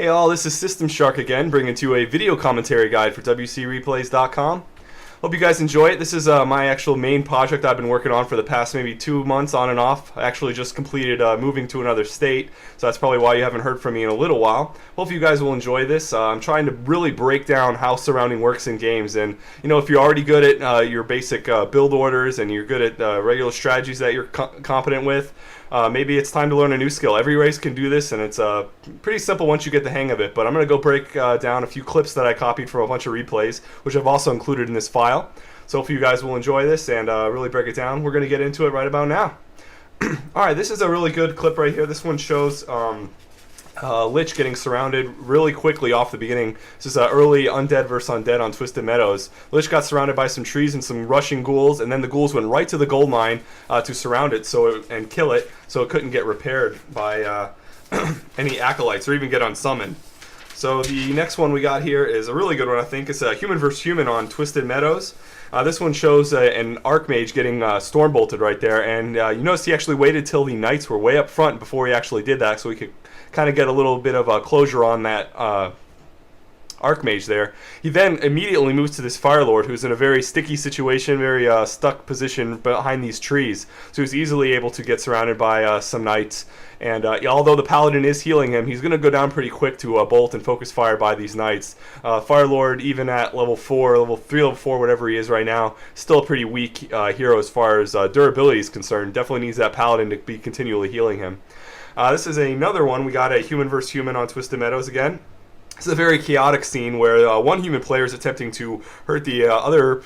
Hey all, this is SystemShark again, bringing to you a video commentary guide for WCReplays.com. Hope you guys enjoy it. This is my actual main project I've been working on for the past maybe 2 months on and off. I actually just completed moving to another state, so that's probably why you haven't heard from me in a little while. Hope you guys will enjoy this. I'm trying to really break down how surrounding works in games, and you know, if you're already good at your basic build orders and you're good at regular strategies that you're competent with, maybe it's time to learn a new skill. Every race can do this, and it's pretty simple once you get the hang of it. But I'm going to go break down a few clips that I copied from a bunch of replays, which I've also included in this file. So hopefully you guys will enjoy this and really break it down. We're going to get into it right about now. Alright, this is a really good clip right here. This one shows Lich getting surrounded really quickly off the beginning. This is early Undead versus Undead on Twisted Meadows. Lich got surrounded by some trees and some rushing ghouls, and then the ghouls went right to the gold mine to surround it and kill it, so it couldn't get repaired by any acolytes or even get unsummoned. So the next one we got here is a really good one, I think. It's a human versus human on Twisted Meadows. This one shows an Archmage getting storm bolted right there, and you notice he actually waited till the knights were way up front before he actually did that, so we could kind of get a little bit of a closure on that Archmage there. He then immediately moves to this Fire Lord, who's in a very sticky situation, very stuck position behind these trees. So he's easily able to get surrounded by some knights. And although the Paladin is healing him, he's going to go down pretty quick to bolt and focus fire by these knights. Fire Lord, even at level 4, level 3, level 4, whatever he is right now, still a pretty weak hero as far as durability is concerned. Definitely needs that Paladin to be continually healing him. This is another one. We got a human versus human on Twisted Meadows again. This is a very chaotic scene where one human player is attempting to hurt the other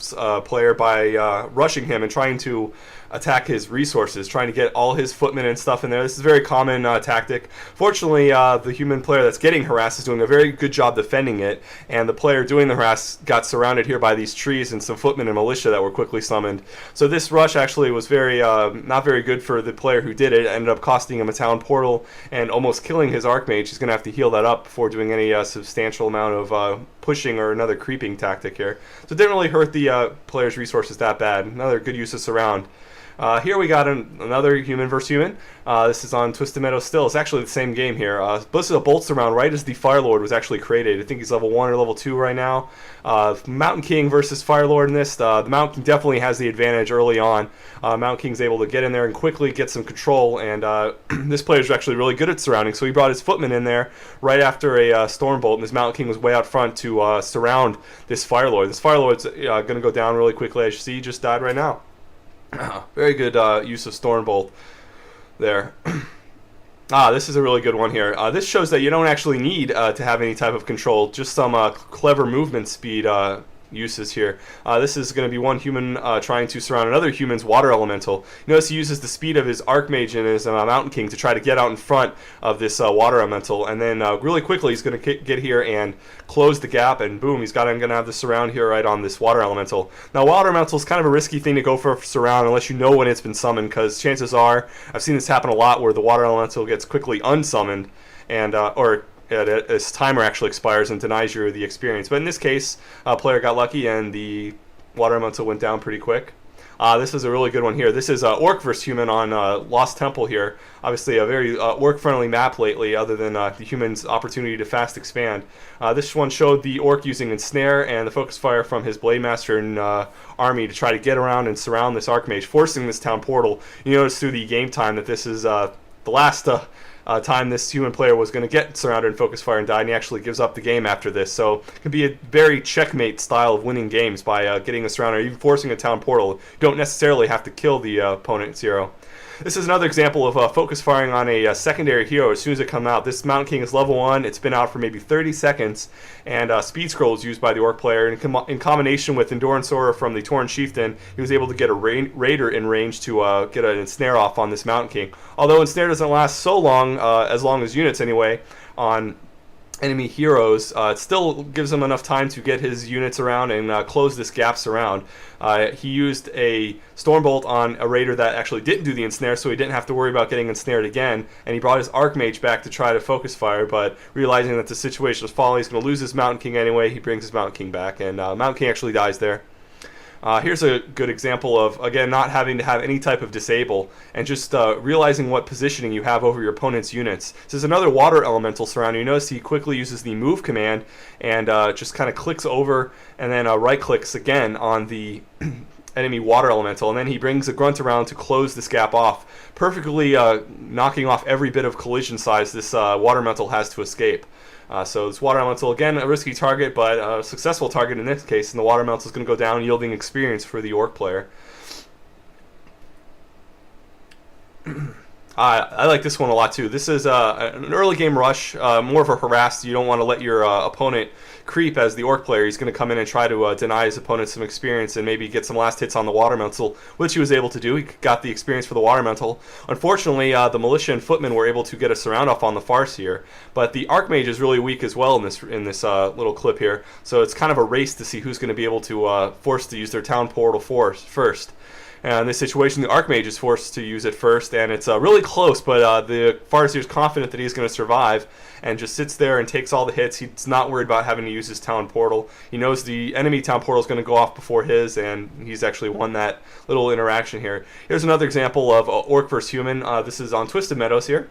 player by rushing him and trying to attack his resources, trying to get all his footmen and stuff in there. This is a very common tactic. Fortunately, the human player that's getting harassed is doing a very good job defending it, and the player doing the harass got surrounded here by these trees and some footmen and militia that were quickly summoned. So this rush actually was very not very good for the player who did it. It ended up costing him a town portal and almost killing his Archmage. He's going to have to heal that up before doing any substantial amount of pushing or another creeping tactic here. So it didn't really hurt the player's resources that bad. Another good use of surround. Here we got another human versus human. This is on Twisted Meadows still. It's actually the same game here. This is a bolt surround right as the Fire Lord was actually created. I think he's level 1 or level 2 right now. Mountain King versus Fire Lord in this. The Mountain King definitely has the advantage early on. Mountain King's able to get in there and quickly get some control, and this player's actually really good at surrounding, so he brought his footman in there right after a storm bolt, and this Mountain King was way out front to surround this Fire Lord. This Fire Lord's going to go down really quickly. As you see, he just died right now. Very good use of Stormbolt there. This is a really good one here. This shows that you don't actually need to have any type of control, just some clever movement speed uses here. This is going to be one human trying to surround another human's water elemental. Notice he uses the speed of his Archmage and his Mountain King to try to get out in front of this water elemental, and then really quickly he's going to get here and close the gap, and boom, he's going to have the surround here right on this water elemental. Now, water elemental is kind of a risky thing to go for surround unless you know when it's been summoned, because chances are, I've seen this happen a lot, where the water elemental gets quickly unsummoned, and its timer actually expires and denies you the experience. But in this case, player got lucky and the water elemental went down pretty quick. This is a really good one here. This is Orc vs. Human on Lost Temple here. Obviously a very Orc-friendly map lately, other than the human's opportunity to fast expand. This one showed the Orc using Ensnare and the focus fire from his Blade Master and army to try to get around and surround this Archmage, forcing this town portal. You notice through the game time that this is the last time this human player was going to get surrounded and focus fire and die, and he actually gives up the game after this. So it can be a very checkmate style of winning games by getting a surround or even forcing a town portal. You don't necessarily have to kill the opponent's hero. This is another example of focus firing on a secondary hero as soon as it comes out. This Mountain King is level 1. It's been out for maybe 30 seconds, and Speed Scroll is used by the Orc player. In combination with Endurance Aura from the Torn Chieftain, he was able to get a Raider in range to get an Ensnare off on this Mountain King. Although Ensnare doesn't last so long, as long as units anyway, on enemy heroes, it still gives him enough time to get his units around and close this gap surround. He used a Stormbolt on a Raider that actually didn't do the Ensnare, so he didn't have to worry about getting ensnared again, and he brought his Archmage back to try to focus fire, but realizing that the situation was falling, he's going to lose his Mountain King anyway, he brings his Mountain King back, and Mountain King actually dies there. Here's a good example of, again, not having to have any type of disable and just realizing what positioning you have over your opponent's units. This is another water elemental surrounding. You notice he quickly uses the move command and just kind of clicks over and then right clicks again on the enemy water elemental, and then he brings a grunt around to close this gap off, perfectly knocking off every bit of collision size this water elemental has to escape. So this water elemental, again, a risky target, but a successful target in this case, and the water elemental is going to go down, yielding experience for the orc player. I like this one a lot too. This is an early game rush, more of a harass. You don't want to let your opponent creep as the orc player. He's going to come in and try to deny his opponent some experience and maybe get some last hits on the water elemental, which he was able to do. He got the experience for the water elemental. Unfortunately, the militia and footmen were able to get a surround off on the Farseer, but the archmage is really weak as well in this little clip here. So it's kind of a race to see who's going to be able to force to use their town portal first. And in this situation, the Archmage is forced to use it first, and it's really close, but the Farseer is confident that he's going to survive and just sits there and takes all the hits. He's not worried about having to use his town portal. He knows the enemy town portal is going to go off before his, and he's actually won that little interaction here. Here's another example of Orc versus Human. This is on Twisted Meadows here.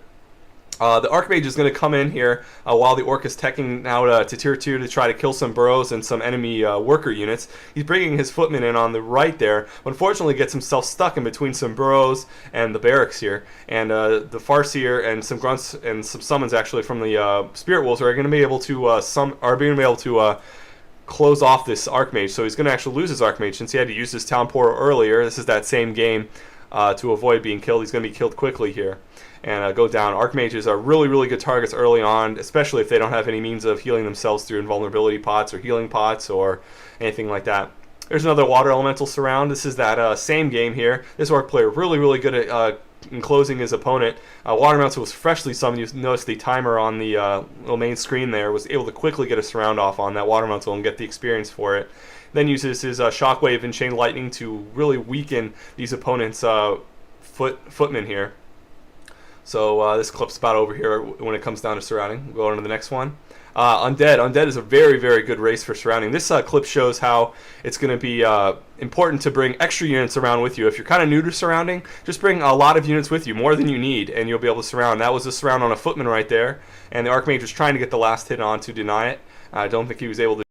The Archmage is going to come in here while the Orc is teching out to Tier 2 to try to kill some burrows and some enemy worker units. He's bringing his footmen in on the right there, but unfortunately gets himself stuck in between some burrows and the barracks here. And the Farseer and some grunts and some summons actually from the Spirit Wolves are going to be able to close off this Archmage. So he's going to actually lose his Archmage since he had to use his town portal earlier. This is that same game. To avoid being killed. He's going to be killed quickly here and go down. Archmages are really, really good targets early on, especially if they don't have any means of healing themselves through invulnerability pots or healing pots or anything like that. There's another water elemental surround. This is that same game here. This orc player really, really good at enclosing his opponent. Water elemental was freshly summoned. You notice the timer on the little main screen there was able to quickly get a surround off on that water elemental and get the experience for it. Then uses his Shockwave and Chain Lightning to really weaken these opponents' footmen here. So this clip's about over here when it comes down to surrounding. We'll go on to the next one. Undead. Undead is a very, very good race for surrounding. This clip shows how it's going to be important to bring extra units around with you. If you're kind of new to surrounding, just bring a lot of units with you, more than you need, and you'll be able to surround. That was a surround on a footman right there, and the Archmage was trying to get the last hit on to deny it. I don't think he was able to